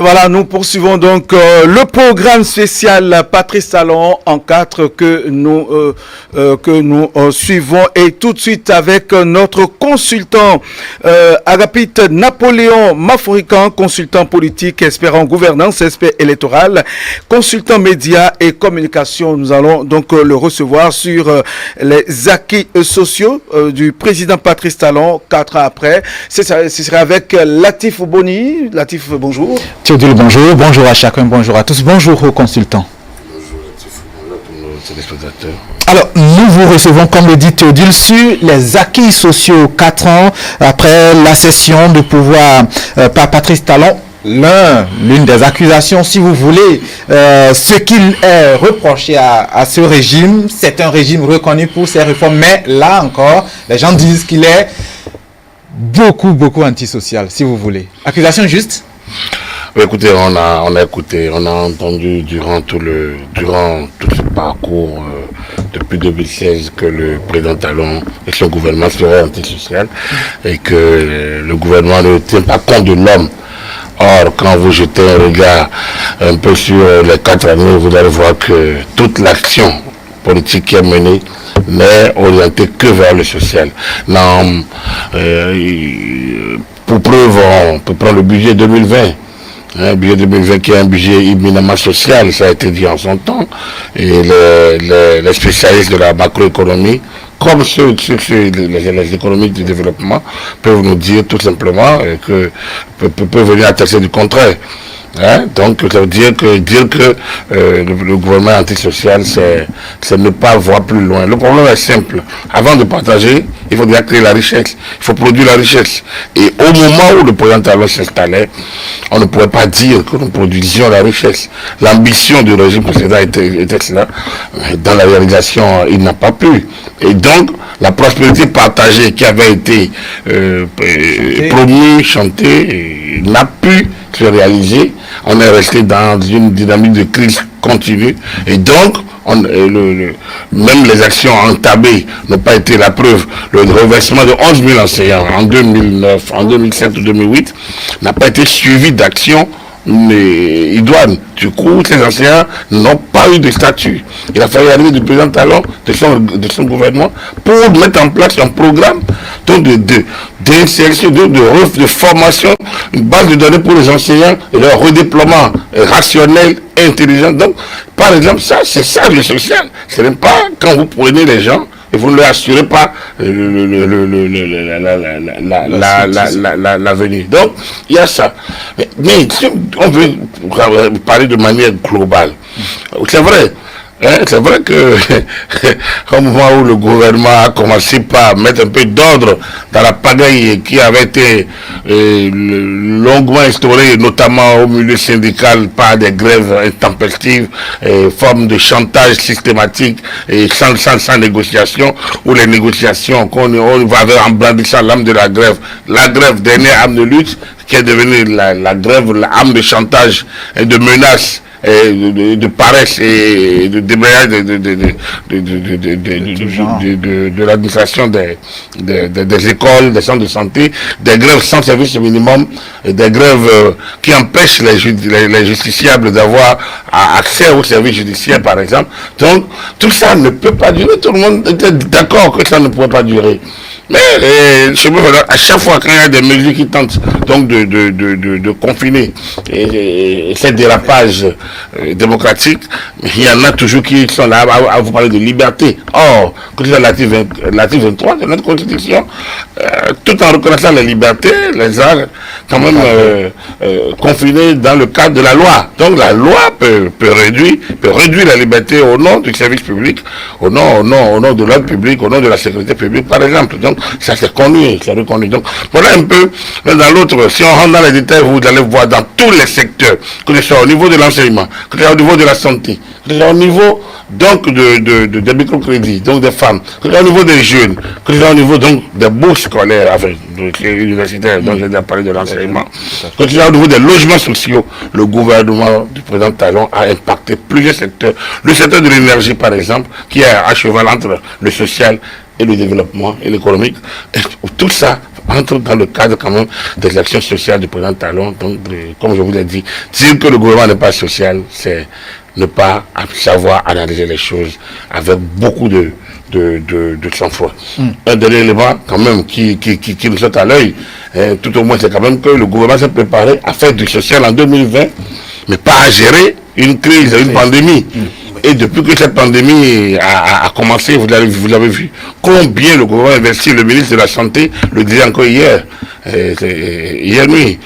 Voilà, nous poursuivons donc le programme spécial Patrice Talon en 4 que nous suivons, et tout de suite avec notre consultant Agapite Napoléon Maforican, consultant politique, expert en gouvernance, expert électoral, consultant médias et communication. Nous allons donc le recevoir sur les acquis sociaux du président Patrice Talon 4 ans après. Ce sera avec Latif Boni. Latif, bonjour. Théodule, bonjour. Bonjour à chacun, bonjour à tous. Bonjour aux consultants. Bonjour Latif, bonjour à tous nos téléspectateurs. Alors, nous vous recevons, comme le dit Théodule, sur les acquis sociaux 4 ans après la cession de pouvoir par Patrice Talon. L'une des accusations, si vous voulez, ce qu'il est reproché à ce régime, c'est un régime reconnu pour ses réformes, mais là encore, les gens disent qu'il est beaucoup antisocial, si vous voulez. Accusation juste? Écoutez, on a écouté, on a entendu durant tout ce parcours depuis 2016 que le président Talon et son gouvernement seraient antisocial et que le gouvernement ne tient pas compte de l'homme. Or, quand vous jetez un regard un peu sur les 4 années, vous allez voir que toute l'action politique qui est menée n'est orientée que vers le social. Non, pour preuve, on peut prendre le budget 2020. Un budget 2020 qui est un budget éminemment social, ça a été dit en son temps. Et les spécialistes de la macroéconomie, comme les économistes du développement, peuvent nous dire tout simplement que peuvent venir attester du contraire. Donc ça veut dire que le gouvernement antisocial, c'est ne pas voir plus loin. Le problème est simple. Avant de partager, il faut déjà créer la richesse. Il faut produire la richesse. Et au moment où le président Talon s'installait, on ne pouvait pas dire que nous produisions la richesse. L'ambition du régime précédent était cela. Dans la réalisation, il n'a pas pu. Et donc, la prospérité partagée qui avait été promue, chantée, n'a pu se réaliser. On est resté dans une dynamique de crise continue. Et donc, même les actions entamées n'ont pas été la preuve. Le reversement de 11 000 enseignants en 2009, en 2007 ou 2008 n'a pas été suivi d'actions idoines. Du coup, ces enseignants n'ont pas eu de statut. Il a fallu arriver du président Talon, de son gouvernement, pour mettre en place un programme d'insertion, de formation, une base de données pour les enseignants et leur redéploiement rationnel et intelligent. Donc, par exemple, c'est ça le social. Ce n'est pas quand vous prenez les gens et vous ne leur assurez pas l'avenir. Donc, il y a ça. Mais si on veut parler de manière globale, c'est vrai. C'est vrai que au moment où le gouvernement a commencé par mettre un peu d'ordre dans la pagaille qui avait été longuement instaurée, notamment au milieu syndical, par des grèves intempestives, formes de chantage systématique et sans négociation, ou les négociations qu'on va en brandissant l'âme de la grève, dernière arme de lutte, qui est devenue la grève, l'arme de chantage et de menace, de paresse et de débrayage de l'administration des écoles, des centres de santé, des grèves sans service minimum, des grèves qui empêchent les justiciables d'avoir accès aux services judiciaires, par exemple. Donc, tout ça ne peut pas durer. Tout le monde était d'accord que ça ne pouvait pas durer. Mais à chaque fois qu'il y a des mesures qui tentent donc de confiner ces dérapages démocratiques, il y en a toujours qui sont là à vous parler de liberté. Or, l'article 23 de notre Constitution, tout en reconnaissant les libertés, les a quand même confinés dans le cadre de la loi. Donc la loi peut réduire la liberté au nom du service public, au nom de l'ordre public, au nom de la sécurité publique, par exemple. Donc ça c'est connu, c'est reconnu. Donc voilà un peu dans l'autre. Si on rentre dans les détails, vous allez voir dans tous les secteurs, que ce soit au niveau de l'enseignement, que ce soit au niveau de la santé, que ce soit au niveau donc des microcrédits, donc des femmes, que ce soit au niveau des jeunes, que ce soit au niveau donc des bourses scolaires, avec universitaires, donc j'ai déjà parlé de l'enseignement, que ce soit au niveau des logements sociaux. Le gouvernement du président Talon a impacté plusieurs secteurs. Le secteur de l'énergie, par exemple, qui est à cheval entre le social et le développement et l'économique. Tout ça entre dans le cadre quand même des actions sociales du président Talon. Donc, comme je vous l'ai dit, dire que le gouvernement n'est pas social, c'est ne pas savoir analyser les choses avec beaucoup de sang-froid. Un dernier élément quand même qui nous saute à l'œil, tout au moins c'est quand même que le gouvernement s'est préparé à faire du social en 2020, mais pas à gérer une crise, une pandémie. Et depuis que cette pandémie a commencé, vous l'avez vu, combien le gouvernement a investi, le ministre de la Santé le disait encore hier nuit.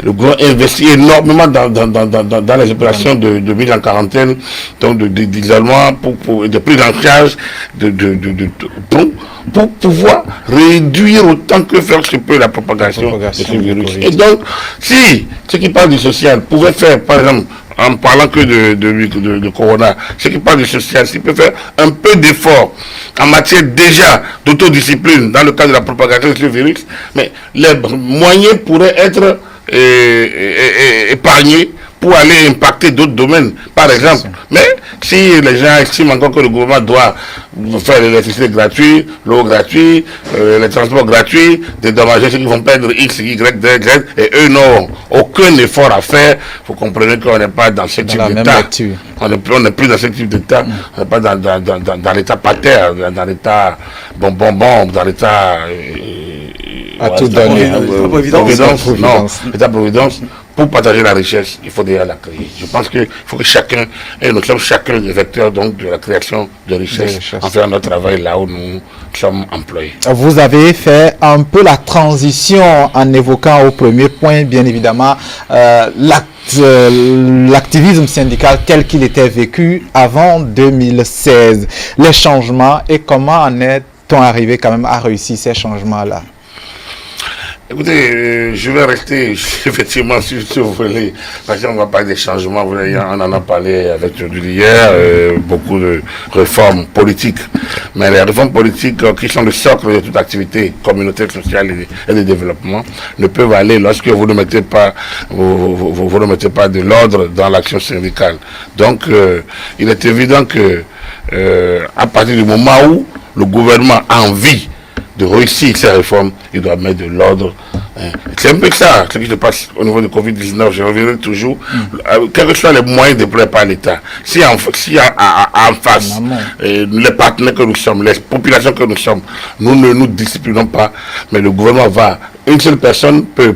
Le gouvernement investit énormément dans les opérations de mise en quarantaine, donc d'isolement, de prise en charge, pour pouvoir réduire autant que faire se peut la propagation de ce virus. Et donc, si ceux qui parlent du social pouvaient faire, par exemple, en parlant que de Corona, ceux qui parlent du social, s'ils peuvent faire un peu d'effort en matière déjà d'autodiscipline dans le cadre de la propagation de ce virus, mais les moyens pourraient être épargnés pour aller impacter d'autres domaines, par exemple. Mais si les gens estiment encore que le gouvernement doit faire l'électricité gratuite, l'eau gratuite, les transports gratuits, dédommager ceux qui vont perdre X, Y, Z, et eux n'ont aucun effort à faire, vous comprenez qu'on n'est pas dans ce type d'état. On n'est plus dans ce type d'état, on n'est pas dans l'état pater, dans l'état bonbon, dans l'état... à tout donner. État-providence. Pour partager la richesse, il faut déjà la créer. Je pense qu'il faut que chacun, et nous sommes chacun des vecteurs donc, de la création de richesse en faisant notre travail là où nous sommes employés. Vous avez fait un peu la transition en évoquant au premier point, bien évidemment, l'activisme syndical tel qu'il était vécu avant 2016. Les changements et comment en est-on arrivé quand même à réussir ces changements-là? Écoutez, je vais rester effectivement si vous voulez, parce qu'on va parler des changements, on en a parlé avec Jodie hier, beaucoup de réformes politiques. Mais les réformes politiques qui sont le socle de toute activité communautaire, sociale et de développement ne peuvent aller lorsque vous ne mettez pas, vous ne mettez pas de l'ordre dans l'action syndicale. Donc, il est évident que à partir du moment où le gouvernement a envie de réussir ces réformes, il doit mettre de l'ordre. C'est un peu ça, ce qui se passe au niveau du Covid-19. Je reviendrai toujours, quels que soient les moyens déployés par l'État. Si en face, les partenaires que nous sommes, les populations que nous sommes, nous ne nous disciplinons pas, mais le gouvernement va, une seule personne peut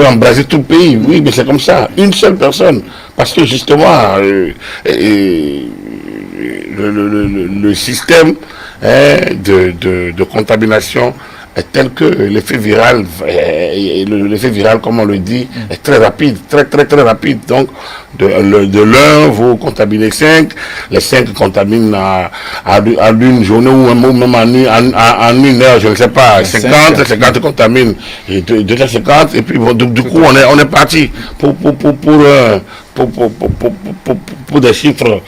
embraser tout le pays. Oui, mais c'est comme ça, une seule personne. Parce que justement, le système de contamination est tel que l'effet viral, comme on le dit, est très rapide, très rapide. Donc, de l'un, vous contaminez 5, les 5 contaminent à l'une journée ou même en une heure, je ne sais pas, 50 contaminent, et 250, et puis bon, du coup, on est parti pour des chiffres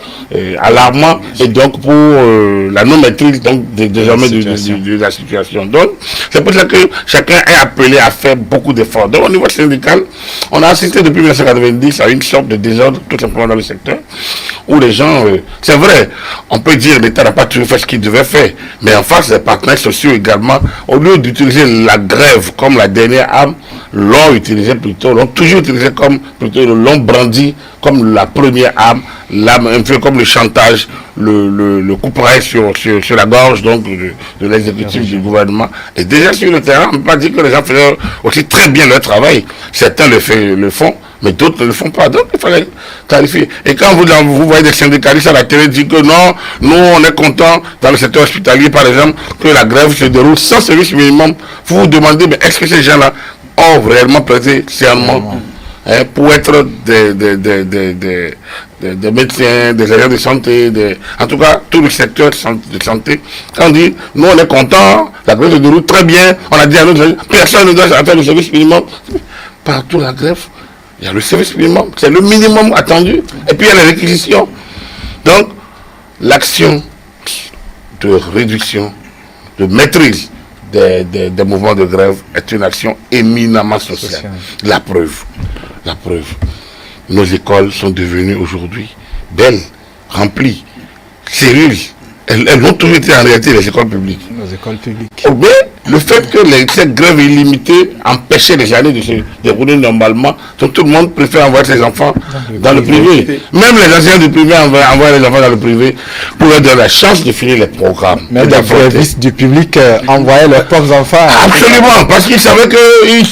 alarmants et donc pour la non-maîtrise désormais de la situation. Donc, c'est pour ça que chacun est appelé à faire beaucoup d'efforts. Donc, au niveau syndical, on a assisté depuis 1990 à une sorte de désordre tout simplement dans le secteur où les gens, c'est vrai, on peut dire que l'État n'a pas toujours fait ce qu'il devait faire, mais en face, les partenaires sociaux également, au lieu d'utiliser la grève comme la dernière arme, l'ont toujours utilisé comme plutôt l'ont brandi comme la première arme, l'arme un peu comme le chantage, le couperet sur la gorge donc de l'exécutif du gouvernement. Et déjà sur le terrain, on ne peut pas dire que les gens faisaient aussi très bien leur travail. Certains le font, mais d'autres ne le font pas. Donc il fallait clarifier. Et quand vous voyez des syndicalistes à la télé dire que non, nous on est content dans le secteur hospitalier par exemple que la grève se déroule sans service minimum, vous vous demandez mais est-ce que ces gens-là ont réellement prêté serment pour être des médecins, des agents de santé, en tout cas tout le secteur de santé. Quand on dit nous on est content, la grève se déroule très bien, on a dit à nous personne ne doit faire le service minimum. Partout la grève, il y a le service minimum, c'est le minimum attendu, et puis il y a les réquisitions. Donc l'action de réduction, de maîtrise des mouvements de grève est une action éminemment sociale. La preuve. Nos écoles sont devenues aujourd'hui belles, remplies, sérieuses. Elles ont toujours été en réalité les écoles publiques. Nos écoles publiques. Mais le fait que cette grève illimitée empêchait les années de se dérouler normalement, donc tout le monde préfère envoyer ses enfants dans le privé. Même les enseignants du privé envoient les enfants dans le privé pour leur donner la chance de finir les programmes. Même les grévistes du public envoyaient leurs propres enfants. Absolument, parce qu'ils savaient qu'ils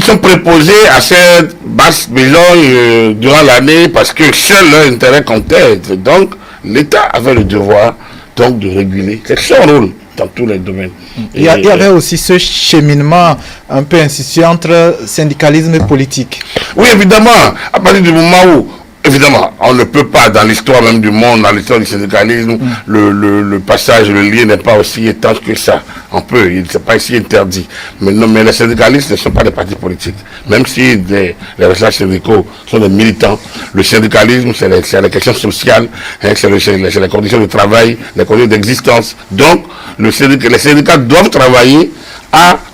sont préposés à cette basse besogne durant l'année parce que seul leur intérêt comptait. Donc, l'État avait le devoir donc de réguler. C'est son rôle dans tous les domaines. Il y avait aussi ce cheminement un peu insistueux entre syndicalisme et politique. Oui, évidemment, à partir du moment où, évidemment, on ne peut pas, dans l'histoire même du monde, dans l'histoire du syndicalisme, le passage, le lien n'est pas aussi étanche que ça. On peut, il n'est pas ici interdit. Mais non, mais les syndicalistes ne sont pas des partis politiques. Même si les responsables syndicaux sont des militants, le syndicalisme, c'est les questions sociales, hein, c'est les conditions de travail, les conditions d'existence. Donc, les syndicats doivent travailler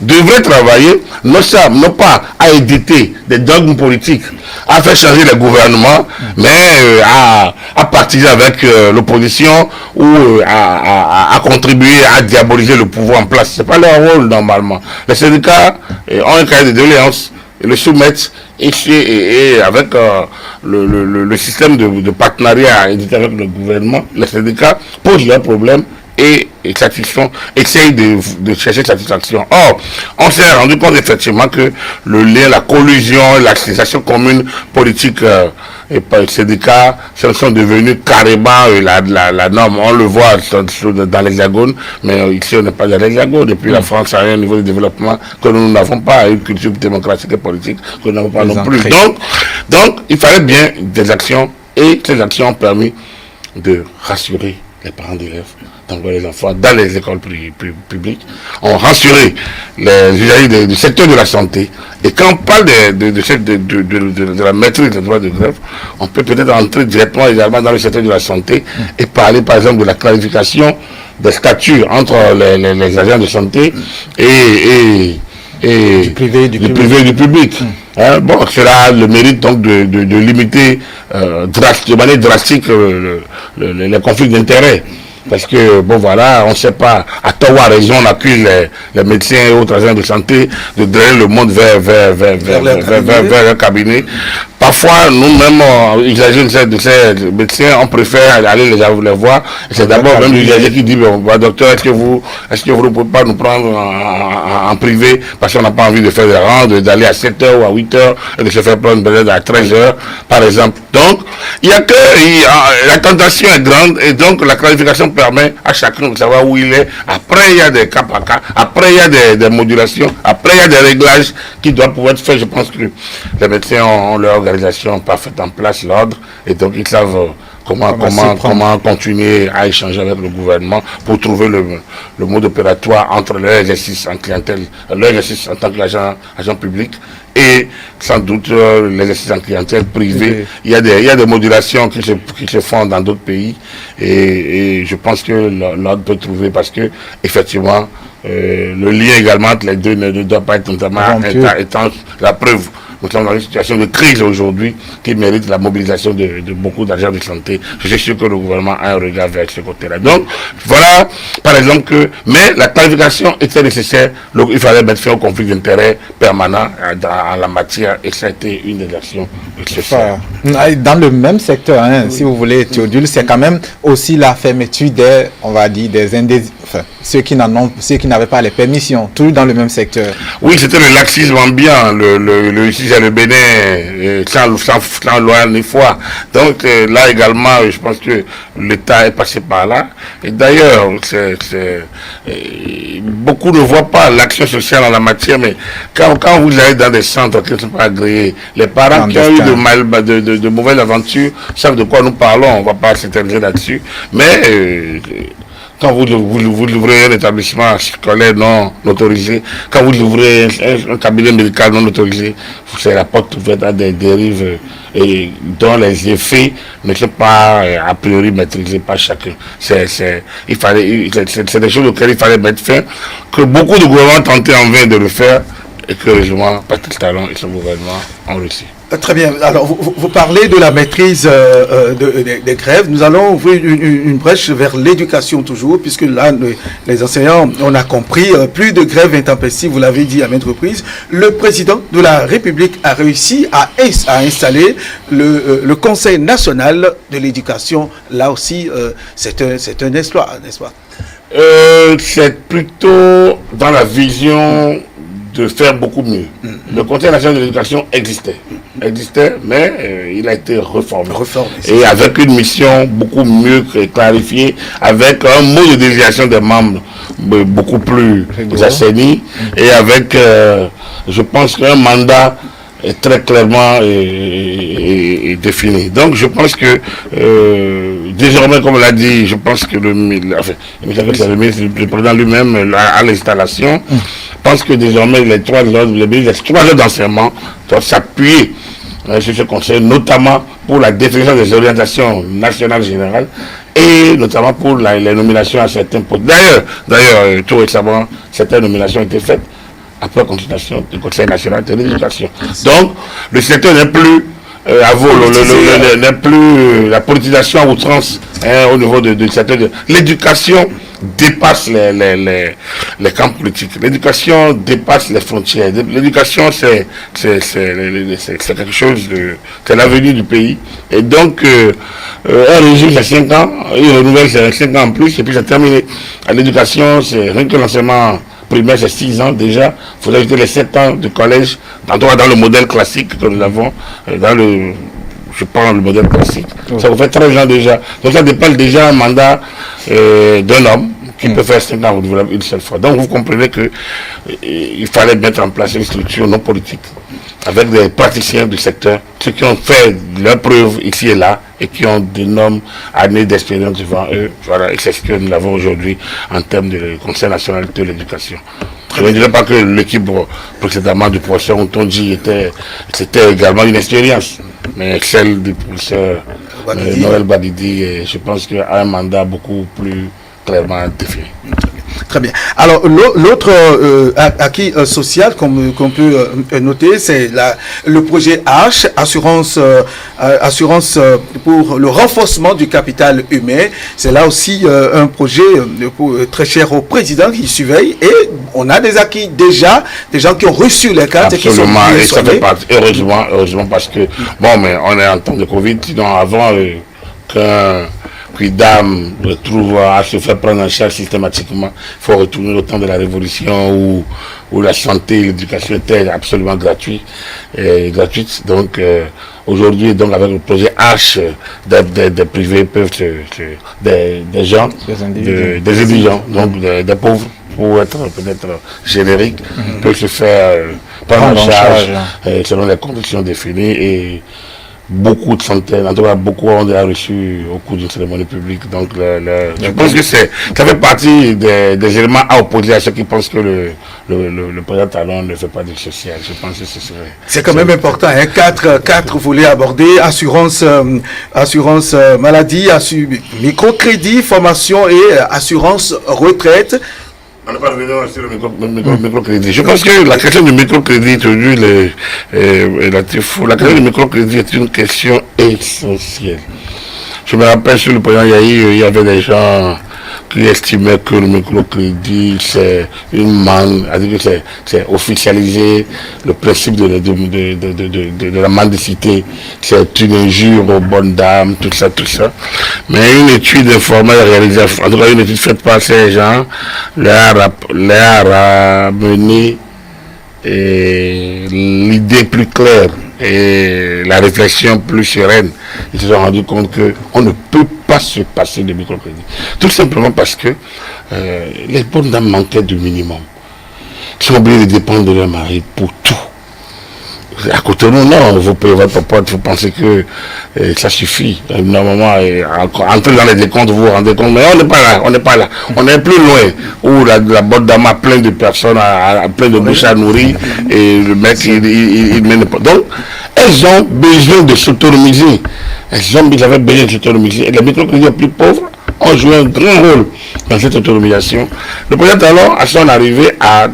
devrait travailler, non pas à éditer des dogmes politiques, à faire changer les gouvernements, mais à partir avec l'opposition ou à contribuer à diaboliser le pouvoir en place. C'est pas leur rôle normalement. Les syndicats ont un cahier de doléances et le soumettent et avec le système de partenariat édité avec le gouvernement, les syndicats posent leurs problèmes et essayent de chercher satisfaction. Or, on s'est rendu compte effectivement que le lien, la collusion, l'association commune politique et syndicats sont devenus carrément la norme. On le voit dans l'Hexagone, mais ici on n'est pas dans l'Hexagone. Depuis la France a un niveau de développement que nous n'avons pas, une culture démocratique et politique que nous n'avons pas non plus. Donc, il fallait bien des actions et ces actions ont permis de rassurer les parents d'élèves, d'envoyer les enfants dans les écoles publiques, ont rassuré les usagers du secteur de la santé. Et quand on parle de la maîtrise des droits de grève, on peut peut-être entrer directement également dans le secteur de la santé et parler par exemple de la clarification des statuts entre les agents de santé et du privé et du public. Hein, bon, cela a le mérite donc de limiter de manière drastique les conflits d'intérêts. Parce que, bon voilà, on ne sait pas, à tort ou à raison, on accuse les médecins et autres agents de santé de drainer le monde vers leur cabinet. Parfois, nous-mêmes, usagers de ces médecins, on préfère aller les voir. C'est d'abord même l'usager qui dit, bon, docteur, est-ce que vous ne pouvez pas nous prendre en privé parce qu'on n'a pas envie de faire des rangs, d'aller à 7h ou à 8h et de se faire prendre peut-être à 13h, par exemple. Donc, la tentation est grande et donc la clarification permet à chacun de savoir où il est. Après, il y a des cas par cas. Après, il y a des modulations. Après, il y a des réglages qui doivent pouvoir être faits. Je pense que les médecins ont leur organisation parfaite en place, l'ordre, et donc ils savent comment continuer à échanger avec le gouvernement pour trouver le mode opératoire entre leur exercice en clientèle, leur exercice en tant qu'agent public et sans doute l'exercice en clientèle privée. Il y a des modulations qui se font dans d'autres pays et je pense que l'ordre peut trouver parce que effectivement le lien également entre les deux ne doit pas être notamment étant la preuve. Nous sommes dans une situation de crise aujourd'hui qui mérite la mobilisation de beaucoup d'agents de santé. Je suis sûr que le gouvernement a un regard vers ce côté-là. Donc, voilà, par exemple, mais la clarification était nécessaire. Il fallait mettre fin au conflit d'intérêts permanent en la matière et ça a été une des actions nécessaires. Dans le même secteur, hein, si vous voulez, Théodule, c'est quand même aussi la fermeture ceux qui n'avaient pas les permissions, tout dans le même secteur. Oui, c'était le laxisme ambiant, le Bénin, sans loi ni foi. Donc là également, je pense que l'État est passé par là. Et d'ailleurs, beaucoup ne voient pas l'action sociale en la matière, mais quand vous allez dans des centres qui ne sont pas agréés, les parents qui ont eu de mauvaises aventures savent de quoi nous parlons, on ne va pas s'intéresser là-dessus. Mais quand vous ouvrez un établissement scolaire non autorisé, quand vous ouvrez un cabinet médical non autorisé, c'est la porte ouverte à des dérives dont les effets ne sont pas a priori maîtrisés par chacun. C'est des choses auxquelles il fallait mettre fin, que beaucoup de gouvernements tentaient en vain de le faire, et que heureusement Patrice Talon et son gouvernement ont réussi. Très bien. Alors, vous parlez de la maîtrise des grèves. Nous allons ouvrir une brèche vers l'éducation toujours, puisque là, les enseignants, on a compris, plus de grèves intempestives, vous l'avez dit à maintes reprises. Le président de la République a réussi à installer le Conseil national de l'éducation. Là aussi, c'est un exploit, n'est-ce pas? C'est plutôt dans la vision de faire beaucoup mieux. Le Conseil national de l'éducation existait, mais il a été reformé. Et avec une mission beaucoup mieux clarifiée, avec un mode de désignation des membres beaucoup plus assaini, et avec, je pense, qu'un mandat est très clairement défini. Donc je pense que désormais, comme on l'a dit, je pense que le président lui-même à l'installation, pense que désormais les trois heures d'enseignement doivent s'appuyer sur ce conseil, notamment pour la définition des orientations nationales générales et notamment pour les nominations à certains postes. D'ailleurs, tout récemment, certaines nominations ont été faites après consultation du Conseil national de l'éducation. Donc, le secteur n'est plus n'est plus la politisation à outrance au niveau de secteur. L'éducation dépasse les camps politiques. L'éducation dépasse les frontières. L'éducation, c'est quelque chose de... C'est l'avenir du pays. Et donc, un régime, c'est 5 ans, il renouvelle 5 ans en plus, et puis c'est terminé. L'éducation, c'est rien que l'enseignement primaire, c'est 6 ans déjà. Il faut ajouter les 7 ans de collège, dans le modèle classique que nous avons, je prends le modèle classique, ça vous fait 13 ans déjà. Donc ça dépasse déjà un mandat d'un homme qui peut faire 5 ans renouvelable une seule fois. Donc vous comprenez qu'il fallait mettre en place une structure non politique avec des praticiens du secteur, ceux qui ont fait leurs preuves ici et là et qui ont d'énormes années d'expérience devant eux. Voilà, et c'est ce que nous avons aujourd'hui en termes de Conseil national de l'éducation. Je ne dirais pas que l'équipe précédemment du professeur Ontonji c'était également une expérience, mais celle du professeur Noël Badidi, je pense qu'il a un mandat beaucoup plus clairement défini. Très bien. Alors, l'autre acquis social qu'on peut noter, c'est le projet H, assurance pour le renforcement du capital humain. C'est là aussi un projet très cher au président qui surveille, et on a des acquis déjà, des gens qui ont reçu les cartes. Absolument, et ça fait partie, heureusement, parce que, bon, mais on est en temps de Covid, sinon avant qu'un Quidam retrouve à se faire prendre en charge systématiquement. Il faut retourner au temps de la Révolution où la santé et l'éducation étaient absolument gratuites. Donc aujourd'hui, donc avec le projet H, des privés peuvent des gens, des étudiants, donc des pauvres, pour être peut-être générique, peuvent se faire prendre en charge selon les conditions définies, et beaucoup de centaines, en tout cas beaucoup ont déjà reçu au cours d'une cérémonie publique. Donc je pense que ça fait partie des éléments à opposer à ceux qui pensent que le président Talon ne fait pas du social. Je pense que c'est quand même important. Hein. Quatre volets abordés: assurance maladie, microcrédit, formation et assurance retraite. On n'est pas revenu sur le microcrédit. Je pense que la question du microcrédit, aujourd'hui, la question du microcrédit est une question essentielle. Je me rappelle sur le président Yahi, il y avait des gens qui estimaient que le microcrédit, c'est une manne, c'est officialiser le principe de la mendicité, c'est une injure aux bonnes dames, tout ça. Mais une étude informelle réalisée, en tout cas une étude faite par ces gens, leur a amené l'idée plus claire et la réflexion plus sereine. Ils se sont rendus compte qu'on ne peut pas se passer de microcrédit. Tout simplement parce que les bonnes dames manquaient du minimum. Ils sont obligés de dépendre de leur mari pour tout. À côté de nous, non, vous payez votre pote, vous pensez que ça suffit. Normalement, entrer dans les décomptes, vous vous rendez compte, mais on n'est pas là. On est plus loin, où la bonne dame a plein de personnes, a plein de bouches à nourrir, et le mec, il mène pas. Donc, elles ont besoin de s'autonomiser. Elles avaient besoin de s'autonomiser. Et les microcrédits les plus pauvres ont joué un grand rôle dans cette autonomisation. Le président, alors, à son arrivée, a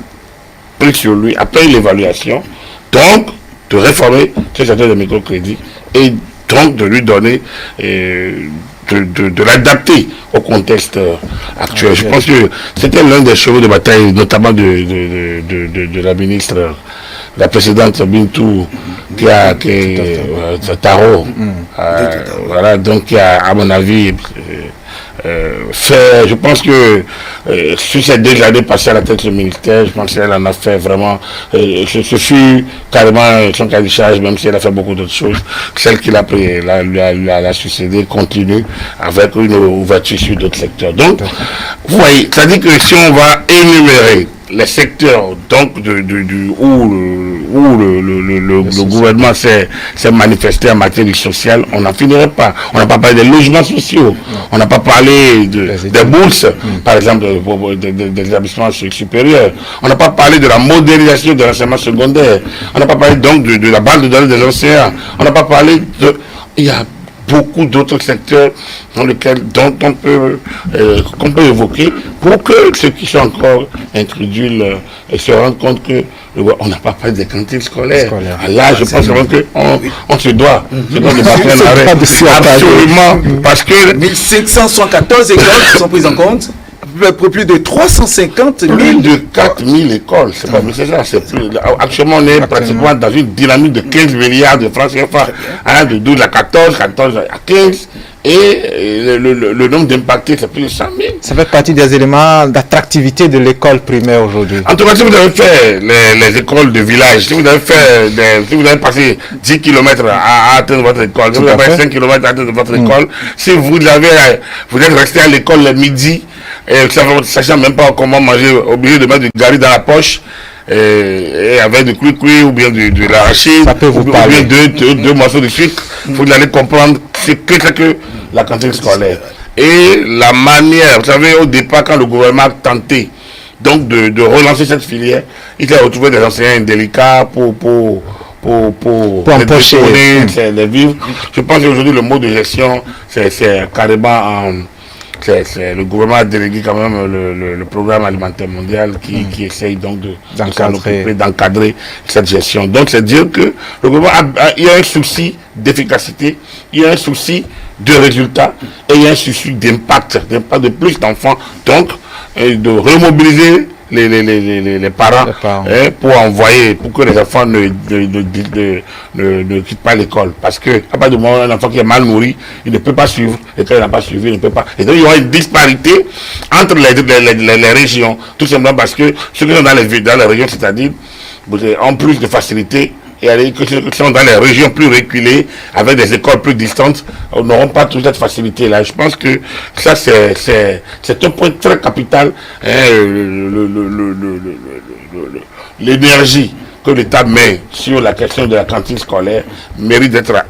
pris sur lui, a pris l'évaluation. Donc, de réformer ce secteur de microcrédit et donc de lui donner, de l'adapter au contexte actuel. Je pense que c'était l'un des chevaux de bataille, notamment de la ministre, la précédente Bintou, Taro, voilà, donc qui a, à mon avis, je pense que sur ces 2 années passées à la tête du ministère, je pense qu'elle en a fait vraiment, ce fut carrément son cas de charge, même si elle a fait beaucoup d'autres choses. Celle qu'il a pris, la succédé, continue avec une ouverture sur d'autres secteurs. Donc, vous voyez, c'est-à-dire que si on va énumérer les secteurs donc où le gouvernement s'est manifesté en matière du social, on n'en finirait pas. On n'a pas parlé des logements sociaux, on n'a pas parlé des bourses, par exemple, des établissements supérieurs, on n'a pas parlé de la modernisation de l'enseignement secondaire, on n'a pas parlé donc de la base de données des enseignants, on n'a pas parlé de... Il y a beaucoup d'autres secteurs dont on peut évoquer pour que ceux qui sont encore introduits se rendent compte que on n'a pas parlé des cantines scolaires. Là, je pense vraiment qu'on se doit de battre un arrêt. Absolument, parce que 1514 écoles qui sont prises en compte. Plus de 350 000. Plus de 4 000 écoles. C'est pas nécessaire. Actuellement, on est pratiquement dans une dynamique de 15 milliards de francs CFA. De 12 à 14, 14 à 15. Et le nombre d'impactés, c'est plus de 100 000. Ça fait partie des éléments d'attractivité de l'école primaire aujourd'hui. En tout cas, si vous avez fait les écoles de village, si vous avez passé 10 km à atteindre votre école, si vous avez fait 5 km à atteindre votre école, si vous êtes resté à l'école le midi, sachant même pas comment manger, obligé de mettre du gari dans la poche, et avec du cuit ou bien de l'arachide, ou bien deux morceaux de sucre, vous allez comprendre ce que la cantine scolaire. Et la manière, vous savez, au départ, quand le gouvernement a tenté donc de relancer cette filière, il a retrouvé des enseignants indélicats pour empocher les vivres. Je pense qu'aujourd'hui, le mot de gestion, c'est carrément c'est le gouvernement a délégué quand même le programme alimentaire mondial qui essaye donc d'encadrer cette gestion. Donc c'est dire que le gouvernement il y a un souci d'efficacité, il y a un souci de résultat et il y a un souci d'impact de plus d'enfants, donc de remobiliser les parents pour envoyer, pour que les enfants ne quittent pas l'école. Parce que à partir du moment où un enfant qui est mal nourri, il ne peut pas suivre, et quand il n'a pas suivi, il ne peut pas. Et donc il y aura une disparité entre les régions, tout simplement parce que ceux qui sont dans les régions, c'est-à-dire en plus de facilité, et que ceux qui sont dans les régions plus reculées, avec des écoles plus distantes, n'auront pas toute cette facilité-là. Je pense que ça, c'est un point très capital. L'énergie que l'État met sur la question de la cantine scolaire mérite d'être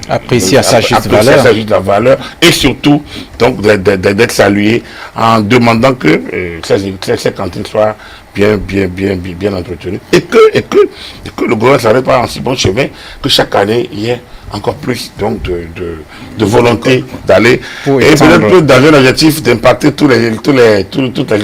apprécié à sa juste valeur et surtout donc d'être salué en demandant que ces cantines soient bien entretenues et que le gouvernement ne s'arrête pas en si bon chemin, que chaque année il y ait encore plus donc de volonté d'aller et peut-être dans un objectif d'impacter toutes les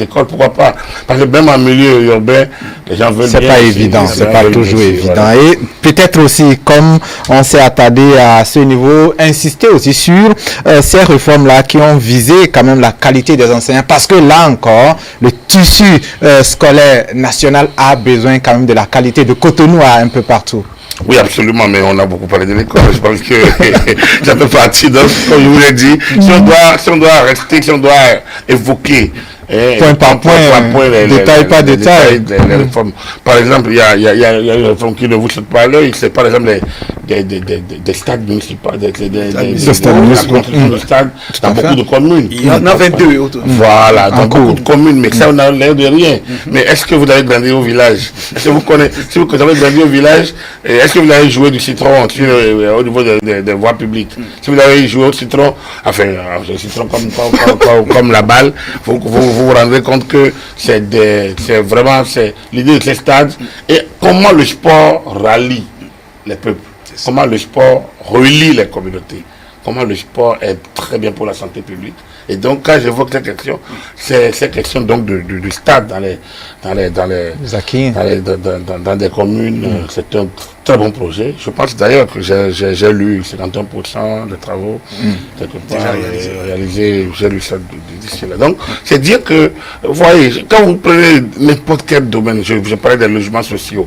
écoles, pourquoi pas, parce que même en milieu urbain les gens veulent c'est pas évident, c'est pas toujours évident. Voilà. Et peut-être aussi, comme on s'est attardé à ce niveau, insister aussi sur ces réformes-là qui ont visé quand même la qualité des enseignants, parce que là encore, le tissu scolaire national a besoin quand même de la qualité de Cotonou un peu partout. Oui, absolument, mais on a beaucoup parlé de l'école. Je pense que ça fait partie, donc, comme je vous l'ai dit, si on doit évoquer point par point, détail par détail, les réformes. Par exemple, il y a une réforme qui ne vous saute pas à l'œil, c'est par exemple des stades municipaux, des stades dans beaucoup de communes. Il y en a 22 autour. Voilà, dans beaucoup de communes, mais ça, on n'a l'air de rien. Mais est-ce que vous avez grandi au village? Est-ce que vous connaissez, si vous avez grandi au village, est-ce que vous avez joué du citron au niveau des voies publiques? Si vous avez joué au citron, enfin, le citron comme la balle, vous rendrez compte que c'est vraiment l'idée de ces stades et comment le sport rallie les peuples, comment le sport relie les communautés, comment le sport est très bien pour la santé publique. Et donc, quand j'évoque cette question, c'est question donc du stade dans des communes. C'est un très bon projet. Je pense d'ailleurs que j'ai lu 51% des travaux quelque part réalisés. J'ai lu ça d'ici là. Donc, c'est dire que, vous voyez, quand vous prenez n'importe quel domaine, je parlais des logements sociaux,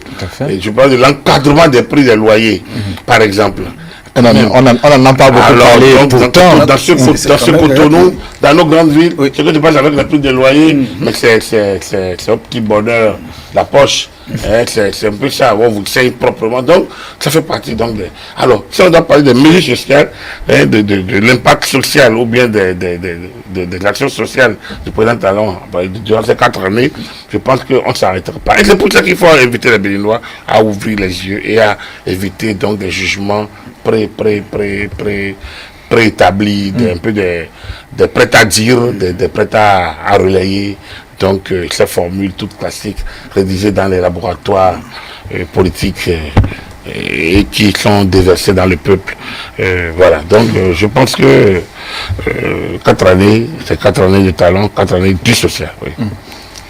et je parle de l'encadrement des prix des loyers, par exemple. On en a pas beaucoup parlé. Pourtant, dans ce Cotonou, dans nos grandes villes, ce que je passe avec le prix des loyers, mais c'est un petit bonheur, la poche. C'est un peu ça, on vous saigne proprement. Donc, ça fait partie donc alors, si on doit parler des mesures sociales, de l'impact social ou bien des actions sociales du président Talon durant ces 4 années, je pense qu'on ne s'arrêtera pas. Et c'est pour ça qu'il faut inviter les Béninois à ouvrir les yeux et à éviter donc des jugements préétablis, un peu des prêts à dire, des prêts à relayer. Donc, ces formules toutes classiques rédigées dans les laboratoires politiques et qui sont déversées dans le peuple. Voilà. Donc, je pense que 4 années, c'est 4 années de talent, 4 années du social. Oui.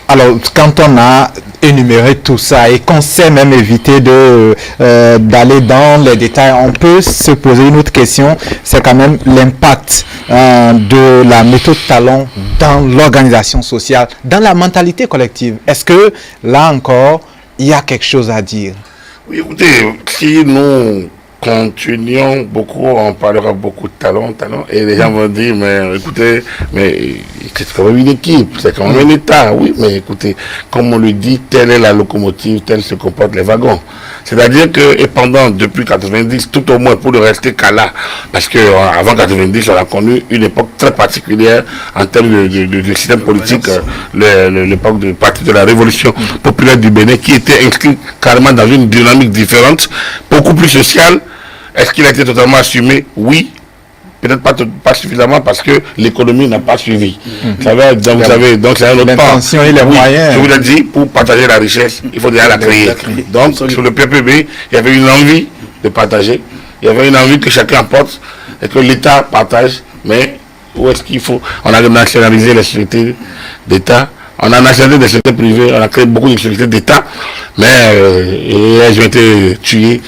Alors, quand on a énuméré tout ça et qu'on sait même éviter d'aller dans les détails, on peut se poser une autre question, c'est quand même l'impact de la méthode Talon dans l'organisation sociale, dans la mentalité collective. Est-ce que, là encore, il y a quelque chose à dire? Oui, écoutez, si nous continuons beaucoup, on parlera beaucoup de talent, et les gens vont dire, mais écoutez, mais c'est quand même une équipe, c'est quand même un État, oui, mais écoutez, comme on le dit, telle est la locomotive, telle se comportent les wagons. C'est-à-dire que, et depuis 90, tout au moins pour ne rester qu'à là, parce que avant 90, on a connu une époque très particulière en termes de système politique, l'époque du parti de la Révolution populaire du Bénin, qui était inscrit carrément dans une dynamique différente, beaucoup plus sociale. Est-ce qu'il a été totalement assumé? Oui. Peut-être pas suffisamment parce que l'économie n'a pas suivi. Vous savez, donc c'est un autre pas. Et les moyens. Je vous l'ai dit, pour partager la richesse, il faut déjà la créer. Donc, sur le PPB, il y avait une envie de partager. Il y avait une envie que chacun apporte et que l'État partage. Mais où est-ce qu'il faut? On a nationalisé les sociétés d'État. On a nationalisé des sociétés privées, on a créé beaucoup de sociétés d'État, mais elles ont été tuées.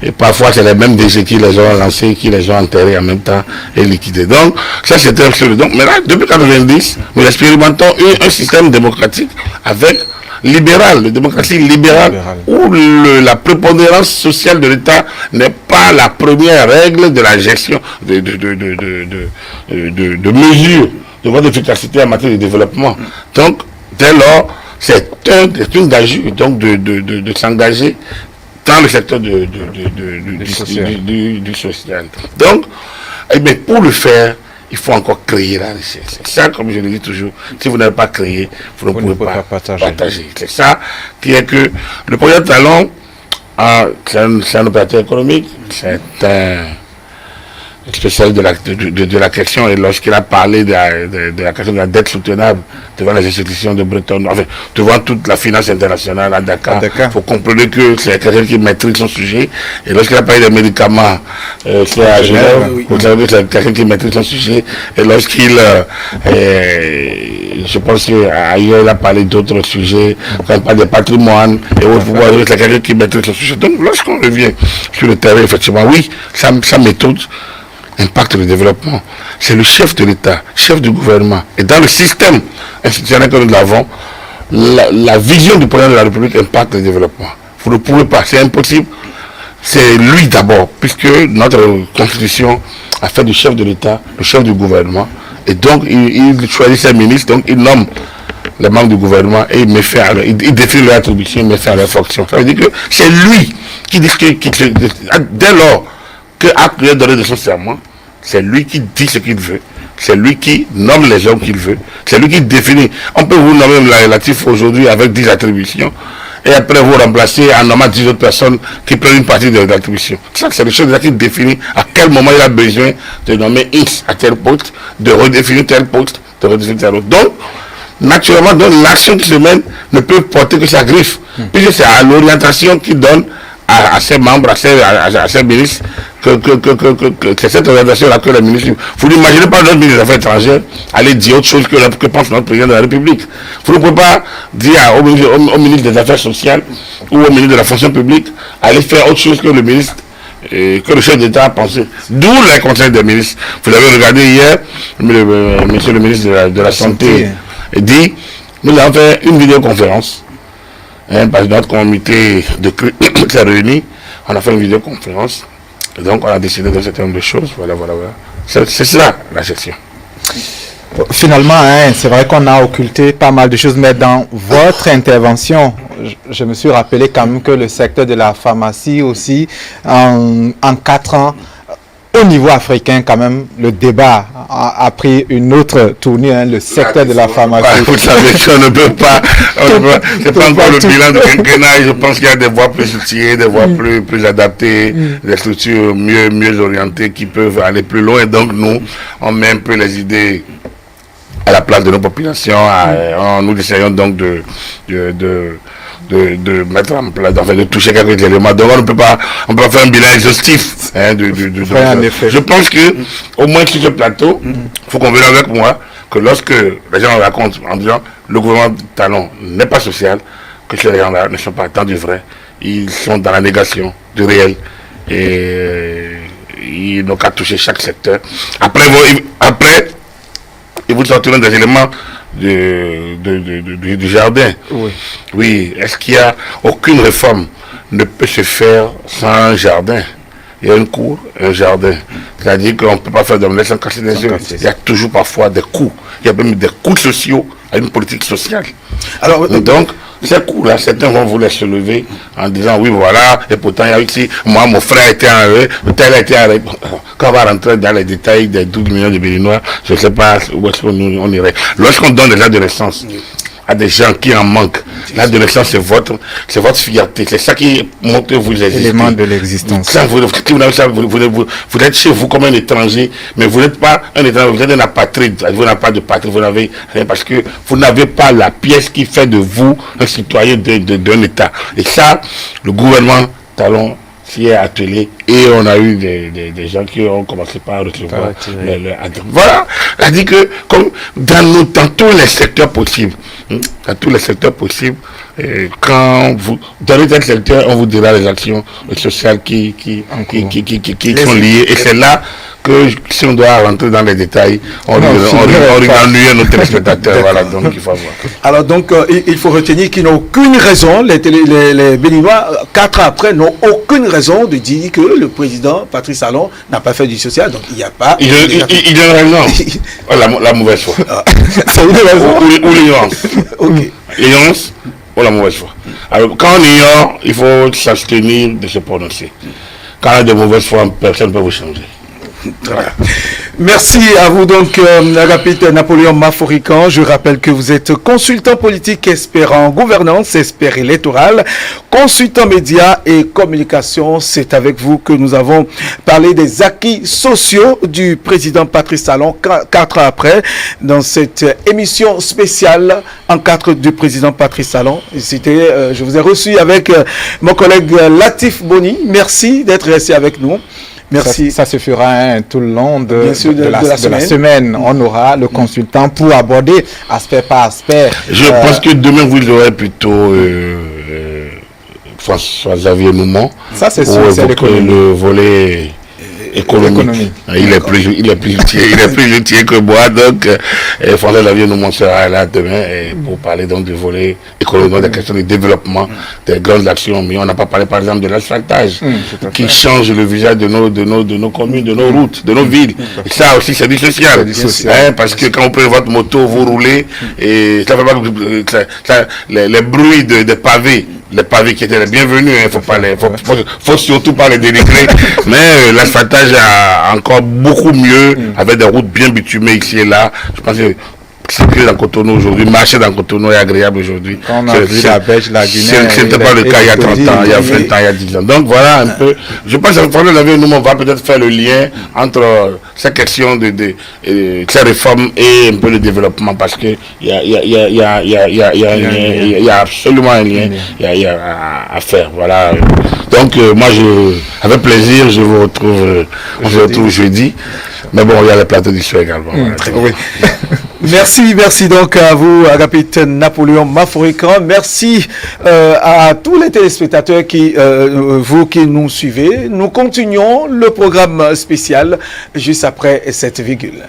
Et parfois, c'est les mêmes DG qui les ont lancés, qui les ont enterrés en même temps et liquidés. Donc, ça c'était absurde. Donc, maintenant, depuis 90, nous expérimentons un système démocratique avec libéral, la démocratie libérale, où la prépondérance sociale de l'État n'est pas la première règle de la gestion de mesures de votre efficacité en matière de développement. Donc, dès lors, c'est une gageure donc de s'engager dans le secteur du social. Donc, pour le faire, il faut encore créer la richesse. C'est ça, comme je le dis toujours, si vous n'avez pas créé, vous ne pouvez pas partager. C'est ça qui est que le projet Talon, c'est un opérateur économique, c'est un spécial de la question, et lorsqu'il a parlé de la question de la dette soutenable devant les institutions de Bretton, enfin, devant toute la finance internationale à Dakar, il faut comprendre que c'est quelqu'un qui maîtrise son sujet. Et lorsqu'il a parlé des médicaments, c'est à Genève, vous savez que c'est quelqu'un qui maîtrise son sujet. Et lorsqu'il, je pense qu'ailleurs il a parlé d'autres sujets, quand il parle des patrimoines et autres, vous voyez, c'est quelqu'un qui maîtrise son sujet. Donc lorsqu'on revient sur le terrain, effectivement, oui, sa méthode impacte le développement. C'est le chef de l'État, chef du gouvernement. Et dans le système institutionnel que nous l'avons, la vision du président de la République impacte le développement. Vous ne pouvez pas, c'est impossible. C'est lui d'abord, puisque notre constitution a fait du chef de l'État le chef du gouvernement. Et donc, il choisit ses ministres, donc il nomme les membres du gouvernement et il définit leurs attributions, il met fin à leurs fonctions. Ça veut dire que c'est lui qui dit dès lors que acte lui a donné de son serment, c'est lui qui dit ce qu'il veut, c'est lui qui nomme les gens qu'il veut, c'est lui qui définit. On peut vous nommer la relative aujourd'hui avec 10 attributions, et après vous remplacer en nommant 10 autres personnes qui prennent une partie de l'attribution. Ça, c'est le chef de l'État qui définit à quel moment il a besoin de nommer X à tel poste, de redéfinir tel poste, de redéfinir tel autre. Donc, naturellement, l'action qui se mène ne peut porter que sa griffe, puisque c'est à l'orientation qui donne à ses membres, à ses ministres, que c'est cette organisation-là que les ministres... Vous n'imaginez pas notre ministre des Affaires étrangères aller dire autre chose que pense notre président de la République. Vous ne pouvez pas dire au ministre des Affaires sociales ou au ministre de la fonction publique aller faire autre chose que le ministre que le chef d'État a pensé. D'où les conseils des ministres. Vous avez regardé hier, monsieur le ministre de la Santé dit, nous avons fait une vidéoconférence, parce que notre comité de s'est réuni, on a fait une vidéoconférence, et donc on a décidé d'un certain nombre de choses, voilà. C'est ça la gestion. Finalement, c'est vrai qu'on a occulté pas mal de choses, mais dans votre intervention, je me suis rappelé quand même que le secteur de la pharmacie aussi, en 4 ans, au niveau africain, quand même, le débat a pris une autre tournure, le secteur de la pharmacie. Vous savez qu'on ne peut pas, c'est pas encore le bilan de quinquennat. Je pense qu'il y a des voies plus outillées, des voies plus adaptées, des structures mieux orientées qui peuvent aller plus loin. Donc nous, on met un peu les idées à la place de nos populations. Nous essayons donc de mettre en place, de toucher quelques éléments. Donc on ne peut pas faire un bilan exhaustif. Je pense que, au moins sur ce plateau, il faut qu'on vienne avec moi que lorsque les gens racontent en disant le gouvernement Talon n'est pas social, que ces gens-là ne sont pas tant du vrai, ils sont dans la négation du réel et ils n'ont qu'à toucher chaque secteur. Après ils vous sortiront des éléments du jardin. Oui, est-ce qu'il y a aucune réforme ne peut se faire sans un jardin? Il y a une cour, un jardin. C'est-à-dire qu'on ne peut pas faire d'omelette sans casser des œufs. Il y a toujours parfois des coûts. Il y a même des coûts sociaux à une politique sociale. Alors, donc, ces coûts-là, certains vont vouloir se lever en disant oui, voilà, et pourtant, il y a ici, moi, mon frère était en tel a été en Quand on va rentrer dans les détails des 12 millions de Béninois, je ne sais pas où est-ce qu'on irait. Lorsqu'on donne des adolescences à des gens qui en manquent, l'adolescence c'est votre fierté, c'est ça qui montre que vous existez. L'élément de l'existence. Vous êtes chez vous comme un étranger, mais vous n'êtes pas un étranger, vous êtes un apatride, vous n'avez pas de patrie, vous n'avez rien parce que vous n'avez pas la pièce qui fait de vous un citoyen d'un État. Et ça, le gouvernement Talon s'y est attelé et on a eu des gens qui ont commencé par recevoir voilà, on a dit que comme dans tous les secteurs possibles, quand vous dans tel secteur, on vous dira les actions sociales qui sont liées et c'est là que si on doit rentrer dans les détails, on ennuie nos téléspectateurs. Voilà, donc il faut voir. Alors donc, il faut retenir qu'ils n'ont aucune raison, les Béninois, 4 ans après, n'ont aucune raison de dire que le président Patrice Talon n'a pas fait du social. Donc il n'y a pas... Il a raison. La mauvaise foi. C'est une raison. Ou l'ignorance. L'ignorance ou la mauvaise foi. Alors quand on ignore, il faut s'abstenir de se prononcer. Quand il y a de mauvaise foi, personne ne peut vous changer. Merci à vous donc, rapide Napoléon Maforican. Je rappelle que vous êtes consultant politique, expert en gouvernance, expert électoral, consultant médias et communication. C'est avec vous que nous avons parlé des acquis sociaux du président Patrice Talon 4 ans après dans cette émission spéciale en 4 du président Patrice Talon. Je vous ai reçu avec mon collègue Latif Boni. Merci d'être resté avec nous. Merci. Ça se fera tout le long de la semaine. On aura le consultant pour aborder aspect par aspect. Je pense que demain, vous aurez plutôt François-Xavier Noumon. Ça, c'est sûr, c'est le volet économie. Il est plus utile que moi, donc François-Xavier Noumon sera là demain pour parler donc du volet économique, des questions de développement, des grandes actions. Mais on n'a pas parlé par exemple de l'asphaltage qui change le visage de nos communes, de nos routes, de nos villes. Et ça aussi c'est du social. Parce que quand vous prenez votre moto, vous roulez et ça fait pas les bruits des pavés. Les pavés qui étaient les bienvenus, faut surtout pas les dénigrer, mais l'asphaltage a encore beaucoup mieux, avec des routes bien bitumées ici et là. Je pense que circuler dans Cotonou aujourd'hui, marcher dans Cotonou est agréable aujourd'hui. On a vu la Belge, la Guinée. Ce n'était pas le cas il y a 30 ans, il y a 20 ans, il y a 10 ans. Donc voilà un peu. Je pense que on va peut-être faire le lien entre ces questions ces réformes et un peu le développement parce que il y a absolument un lien à faire. Voilà. Donc moi, avec plaisir, je vous retrouve, on se retrouve jeudi. Mais bon, il y a les plateaux du soir également. Oui. Merci donc à vous, Agapite Napoléon Maforican. Merci à tous les téléspectateurs vous qui nous suivez. Nous continuons le programme spécial juste après cette virgule.